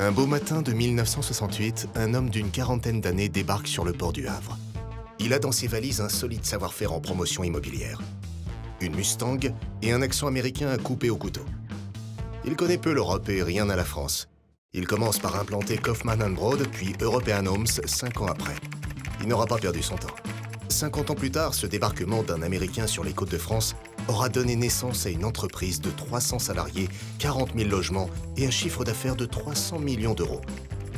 Un beau matin de 1968, un homme d'une quarantaine d'années débarque sur le port du Havre. Il a dans ses valises un solide savoir-faire en promotion immobilière. Une Mustang et un accent américain à couper au couteau. Il connaît peu l'Europe et rien à la France. Il commence par implanter Kaufmann Broad, puis European Homes 5 ans après. Il n'aura pas perdu son temps. 50 ans plus tard, ce débarquement d'un Américain sur les côtes de France aura donné naissance à une entreprise de 300 salariés, 40 000 logements et un chiffre d'affaires de 300 millions d'euros.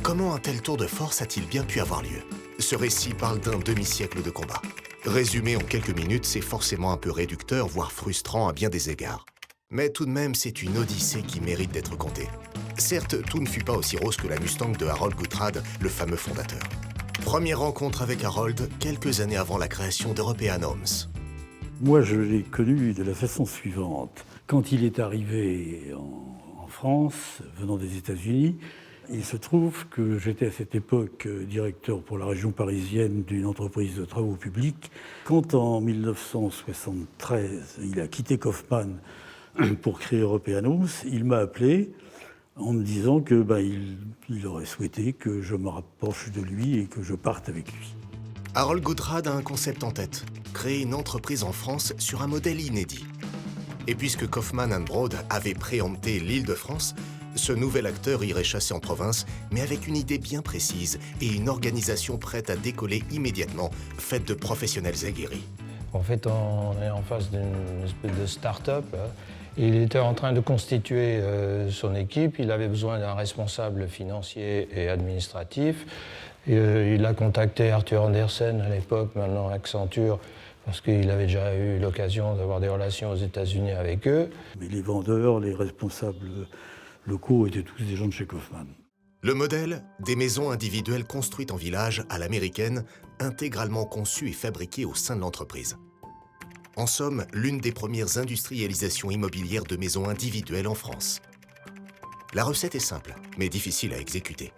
Comment un tel tour de force a-t-il bien pu avoir lieu? Ce récit parle d'un demi-siècle de combat. Résumé en quelques minutes, c'est forcément un peu réducteur, voire frustrant à bien des égards. Mais tout de même, c'est une odyssée qui mérite d'être contée. Certes, tout ne fut pas aussi rose que la Mustang de Harold Guthrad, le fameux fondateur. Première rencontre avec Harold, quelques années avant la création d'European Homes. Moi, je l'ai connu de la façon suivante. Quand il est arrivé en France, venant des États-Unis, il se trouve que j'étais à cette époque directeur pour la région parisienne d'une entreprise de travaux publics. Quand en 1973, il a quitté Kaufmann pour créer European Homes, il m'a appelé en me disant que il aurait souhaité que je me rapproche de lui et que je parte avec lui. Harold Guthrad a un concept en tête, créer une entreprise en France sur un modèle inédit. Et puisque Kaufmann Broad avait préempté l'Île-de-France, ce nouvel acteur irait chasser en province, mais avec une idée bien précise et une organisation prête à décoller immédiatement, faite de professionnels aguerris. En fait, on est en face d'une espèce de start-up. Il était en train de constituer son équipe. Il avait besoin d'un responsable financier et administratif. Il a contacté Arthur Andersen à l'époque, maintenant Accenture, parce qu'il avait déjà eu l'occasion d'avoir des relations aux États-Unis avec eux. Mais les vendeurs, les responsables locaux étaient tous des gens de chez Kaufmann. Le modèle, des maisons individuelles construites en village à l'américaine, intégralement conçues et fabriquées au sein de l'entreprise. En somme, l'une des premières industrialisations immobilières de maisons individuelles en France. La recette est simple, mais difficile à exécuter.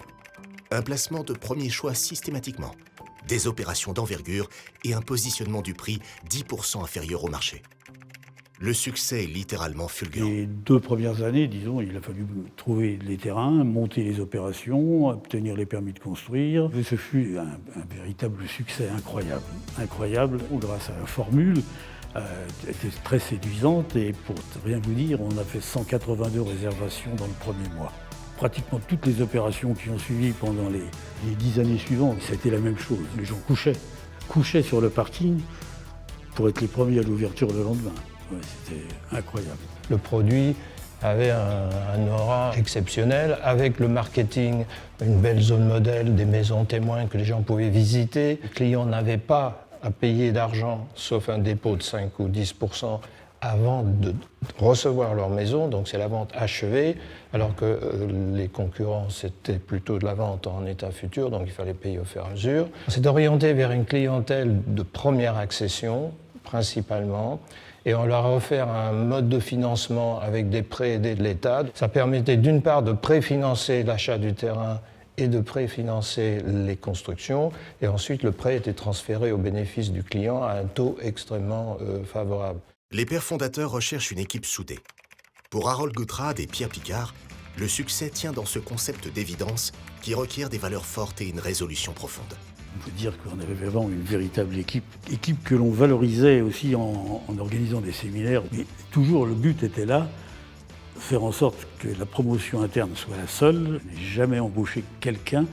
Un placement de premier choix systématiquement, des opérations d'envergure et un positionnement du prix 10% inférieur au marché. Le succès est littéralement fulgurant. Les 2 premières années, disons, il a fallu trouver les terrains, monter les opérations, obtenir les permis de construire. Et ce fut un véritable succès incroyable. Incroyable, grâce à la formule, était très séduisante. Et pour rien vous dire, on a fait 182 réservations dans le premier mois. Pratiquement toutes les opérations qui ont suivi pendant les 10 années suivantes, c'était la même chose. Les gens couchaient sur le parking pour être les premiers à l'ouverture le lendemain. Ouais, c'était incroyable. Le produit avait un aura exceptionnel, avec le marketing, une belle zone modèle, des maisons témoins que les gens pouvaient visiter. Les clients n'avaient pas à payer d'argent, sauf un dépôt de 5 ou 10% avant de recevoir leur maison, donc c'est la vente achevée, alors que les concurrents, c'était plutôt de la vente en état futur, donc il fallait payer au fur et à mesure. On s'est orienté vers une clientèle de première accession, principalement, et on leur a offert un mode de financement avec des prêts aidés de l'État. Ça permettait d'une part de préfinancer l'achat du terrain et de préfinancer les constructions, et ensuite le prêt était transféré au bénéfice du client à un taux extrêmement favorable. Les pères fondateurs recherchent une équipe soudée. Pour Harold Guthrad et Pierre Picard, le succès tient dans ce concept d'évidence qui requiert des valeurs fortes et une résolution profonde. On peut dire qu'on avait vraiment une véritable équipe que l'on valorisait aussi en organisant des séminaires. Mais toujours le but était là, faire en sorte que la promotion interne soit la seule, jamais embaucher quelqu'un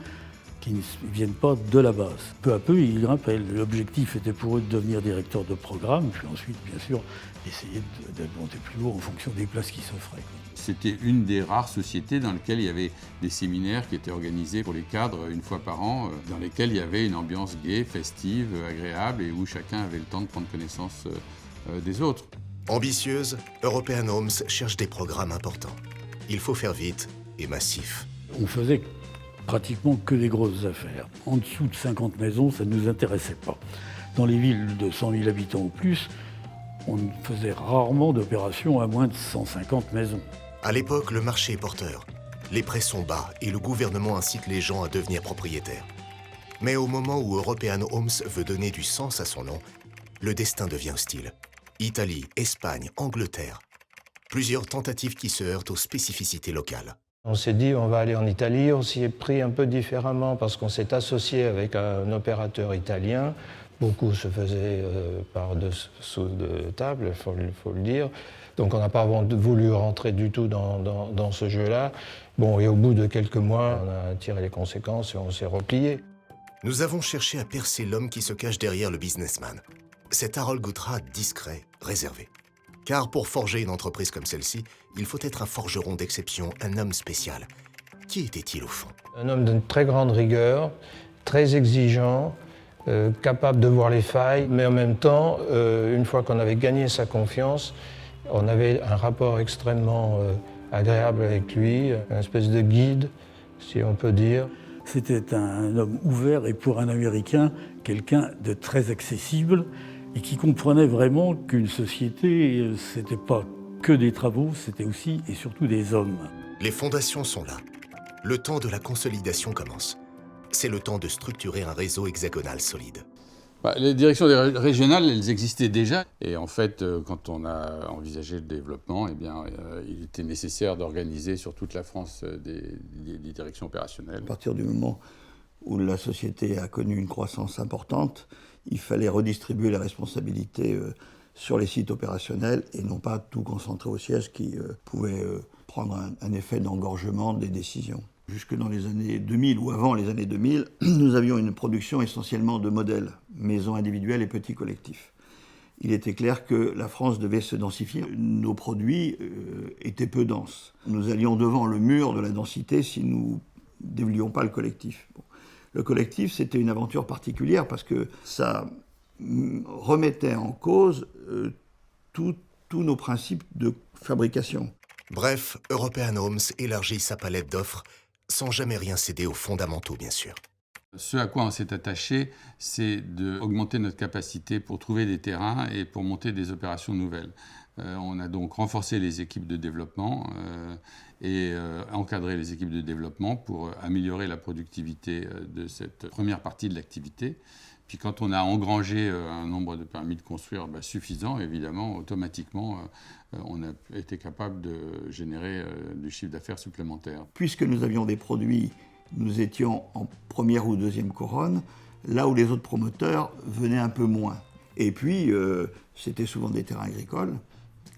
qui ne viennent pas de la base. Peu à peu, ils grimpaient. L'objectif était pour eux de devenir directeur de programme, puis ensuite, bien sûr, essayer de monter plus haut en fonction des places qui s'offraient. C'était une des rares sociétés dans lesquelles il y avait des séminaires qui étaient organisés pour les cadres une fois par an, dans lesquels il y avait une ambiance gaie, festive, agréable, et où chacun avait le temps de prendre connaissance des autres. Ambitieuse, European Homes cherche des programmes importants. Il faut faire vite et massif. On faisait pratiquement que des grosses affaires. En dessous de 50 maisons, ça ne nous intéressait pas. Dans les villes de 100 000 habitants ou plus, on faisait rarement d'opérations à moins de 150 maisons. À l'époque, le marché est porteur. Les prêts sont bas et le gouvernement incite les gens à devenir propriétaires. Mais au moment où European Homes veut donner du sens à son nom, le destin devient hostile. Italie, Espagne, Angleterre. Plusieurs tentatives qui se heurtent aux spécificités locales. On s'est dit on va aller en Italie, on s'y est pris un peu différemment parce qu'on s'est associé avec un opérateur italien. Beaucoup se faisaient par-dessous de table, il faut le dire. Donc on n'a pas voulu rentrer du tout dans ce jeu-là. Bon, et au bout de quelques mois, on a tiré les conséquences et on s'est replié. Nous avons cherché à percer l'homme qui se cache derrière le businessman. C'est Harold Goutra, discret, réservé. Car pour forger une entreprise comme celle-ci, il faut être un forgeron d'exception, un homme spécial. Qui était-il au fond? Un homme d'une très grande rigueur, très exigeant, capable de voir les failles, mais en même temps, une fois qu'on avait gagné sa confiance, on avait un rapport extrêmement agréable avec lui, une espèce de guide, si on peut dire. C'était un homme ouvert et pour un Américain, quelqu'un de très accessible et qui comprenait vraiment qu'une société, c'était pas que des travaux, c'était aussi et surtout des hommes. Les fondations sont là. Le temps de la consolidation commence. C'est le temps de structurer un réseau hexagonal solide. Les directions régionales, elles existaient déjà. Et en fait, quand on a envisagé le développement, eh bien, il était nécessaire d'organiser sur toute la France des directions opérationnelles. À partir du moment où la société a connu une croissance importante, il fallait redistribuer les responsabilités sur les sites opérationnels et non pas tout concentrer au siège qui pouvait prendre un effet d'engorgement des décisions. Jusque dans les années 2000 ou avant les années 2000, nous avions une production essentiellement de modèles, maisons individuelles et petits collectifs. Il était clair que la France devait se densifier. Nos produits étaient peu denses. Nous allions devant le mur de la densité si nous ne dévelions pas le collectif. Bon. Le collectif, c'était une aventure particulière parce que ça remettait en cause tous nos principes de fabrication. Bref, European Homes élargit sa palette d'offres sans jamais rien céder aux fondamentaux, bien sûr. Ce à quoi on s'est attaché, c'est d'augmenter notre capacité pour trouver des terrains et pour monter des opérations nouvelles. On a donc renforcé les équipes de développement et encadré les équipes de développement pour améliorer la productivité de cette première partie de l'activité. Puis quand on a engrangé un nombre de permis de construire suffisant, évidemment, automatiquement, on a été capable de générer du chiffre d'affaires supplémentaire. Puisque nous avions des produits, nous étions en première ou deuxième couronne, là où les autres promoteurs venaient un peu moins. Et puis, c'était souvent des terrains agricoles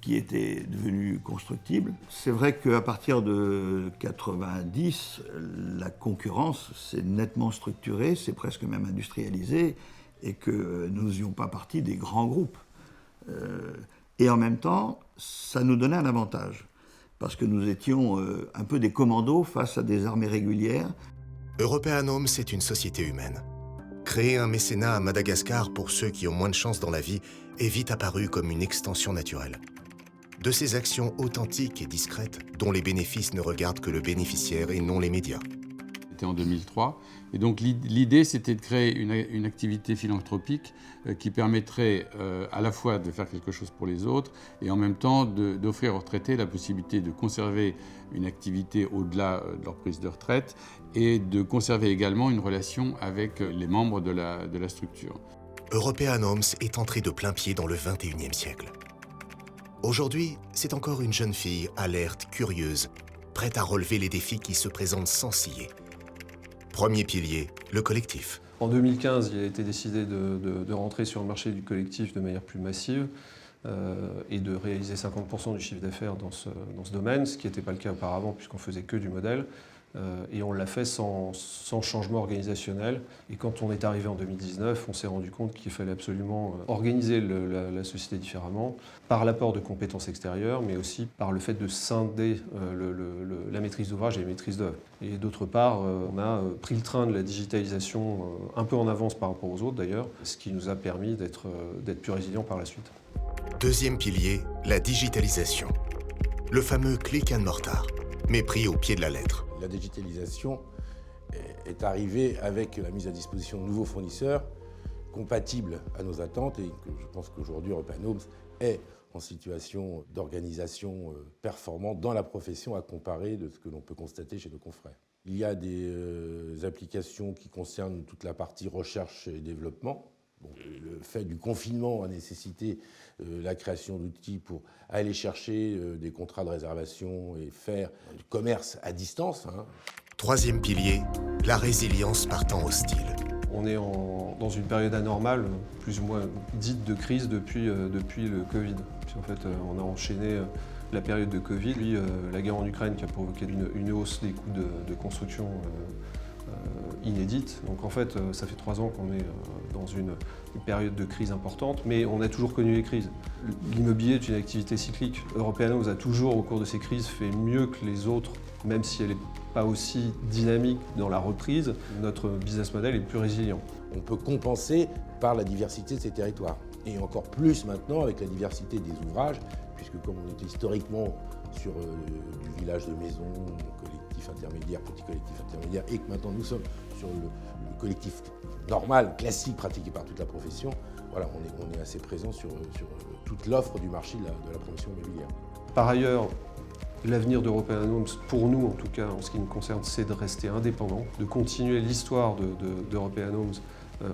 qui étaient devenus constructibles. C'est vrai qu'à partir de 90, la concurrence s'est nettement structurée, c'est presque même industrialisé, et que nous n'ayons pas partie des grands groupes. Et en même temps, ça nous donnait un avantage, parce que nous étions un peu des commandos face à des armées régulières. European Homes, c'est une société humaine. Créer un mécénat à Madagascar pour ceux qui ont moins de chance dans la vie est vite apparu comme une extension naturelle. De ces actions authentiques et discrètes, dont les bénéfices ne regardent que le bénéficiaire et non les médias. C'était en 2003. Et donc l'idée, c'était de créer une activité philanthropique qui permettrait à la fois de faire quelque chose pour les autres et en même temps d'offrir aux retraités la possibilité de conserver une activité au-delà de leur prise de retraite et de conserver également une relation avec les membres de la structure. European Homes est entré de plein pied dans le XXIe siècle. Aujourd'hui, c'est encore une jeune fille alerte, curieuse, prête à relever les défis qui se présentent sans ciller. Premier pilier, le collectif. En 2015, il a été décidé de rentrer sur le marché du collectif de manière plus massive et de réaliser 50% du chiffre d'affaires dans ce domaine, ce qui n'était pas le cas auparavant puisqu'on faisait que du modèle. Et on l'a fait sans changement organisationnel. Et quand on est arrivé en 2019, on s'est rendu compte qu'il fallait absolument organiser la société différemment, par l'apport de compétences extérieures, mais aussi par le fait de scinder la maîtrise d'ouvrage et la maîtrise d'œuvre. Et d'autre part, on a pris le train de la digitalisation un peu en avance par rapport aux autres d'ailleurs, ce qui nous a permis d'être plus résilients par la suite. Deuxième pilier, la digitalisation. Le fameux click and mortar, mais pris au pied de la lettre. La digitalisation est arrivée avec la mise à disposition de nouveaux fournisseurs compatibles à nos attentes et que je pense qu'aujourd'hui European Homes est en situation d'organisation performante dans la profession à comparer de ce que l'on peut constater chez nos confrères. Il y a des applications qui concernent toute la partie recherche et développement, Bon, le fait du confinement a nécessité la création d'outils pour aller chercher des contrats de réservation et faire du commerce à distance. Troisième pilier, la résilience par temps hostile. On est dans une période anormale, plus ou moins dite de crise depuis le Covid. Puis en fait, on a enchaîné la période de Covid, puis la guerre en Ukraine qui a provoqué une hausse des coûts de construction inédite. Donc en fait, ça fait 3 ans qu'on est dans une période de crise importante, mais on a toujours connu les crises. L'immobilier est une activité cyclique. European a toujours, au cours de ces crises, fait mieux que les autres, même si elle n'est pas aussi dynamique dans la reprise. Notre business model est plus résilient. On peut compenser par la diversité de ces territoires. Et encore plus maintenant avec la diversité des ouvrages, puisque comme on était historiquement sur du village de maison, collectif intermédiaire, petit collectif intermédiaire, et que maintenant nous sommes sur le collectif normal, classique, pratiqué par toute la profession, voilà, on est assez présent sur toute l'offre du marché de la promotion immobilière. Par ailleurs, l'avenir d'European Homes, pour nous en tout cas, en ce qui nous concerne, c'est de rester indépendant, de continuer l'histoire d'European Homes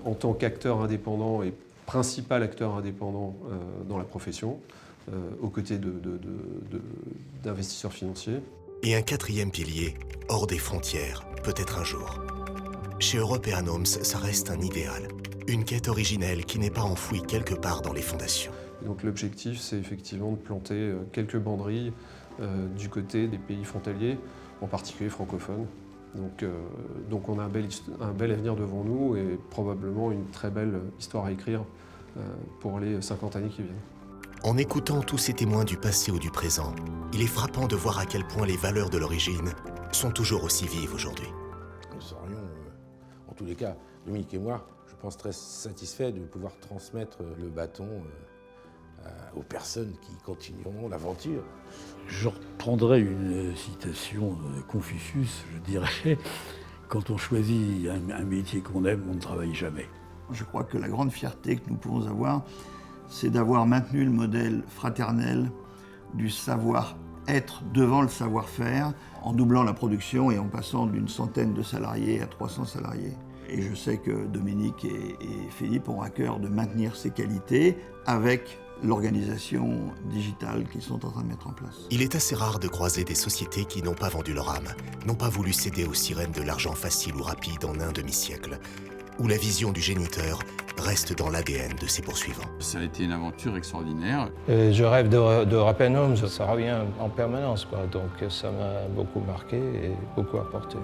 en tant qu'acteur indépendant et principal acteur indépendant dans la profession, aux côtés d'investisseurs financiers. Et un quatrième pilier, hors des frontières, peut-être un jour. Chez European Homes, ça reste un idéal, une quête originelle qui n'est pas enfouie quelque part dans les fondations. Donc l'objectif, c'est effectivement de planter quelques banderilles du côté des pays frontaliers, en particulier francophones. Donc on a un bel avenir devant nous et probablement une très belle histoire à écrire pour les 50 années qui viennent. En écoutant tous ces témoins du passé ou du présent, il est frappant de voir à quel point les valeurs de l'origine sont toujours aussi vives aujourd'hui. Nous serions, en tous les cas, Dominique et moi, je pense très satisfaits de pouvoir transmettre le bâton aux personnes qui continueront l'aventure. Je reprendrai une citation de Confucius, je dirais, quand on choisit un métier qu'on aime, on ne travaille jamais. Je crois que la grande fierté que nous pouvons avoir, c'est d'avoir maintenu le modèle fraternel du savoir-être devant le savoir-faire, en doublant la production et en passant d'une centaine de salariés à 300 salariés. Et je sais que Dominique et Philippe ont à cœur de maintenir ces qualités avec l'organisation digitale qu'ils sont en train de mettre en place. Il est assez rare de croiser des sociétés qui n'ont pas vendu leur âme, n'ont pas voulu céder aux sirènes de l'argent facile ou rapide en un demi-siècle, où la vision du géniteur reste dans l'ADN de ses poursuivants. Ça a été une aventure extraordinaire. Je rêve d'European Homes, ça revient en permanence, quoi. Donc ça m'a beaucoup marqué et beaucoup apporté.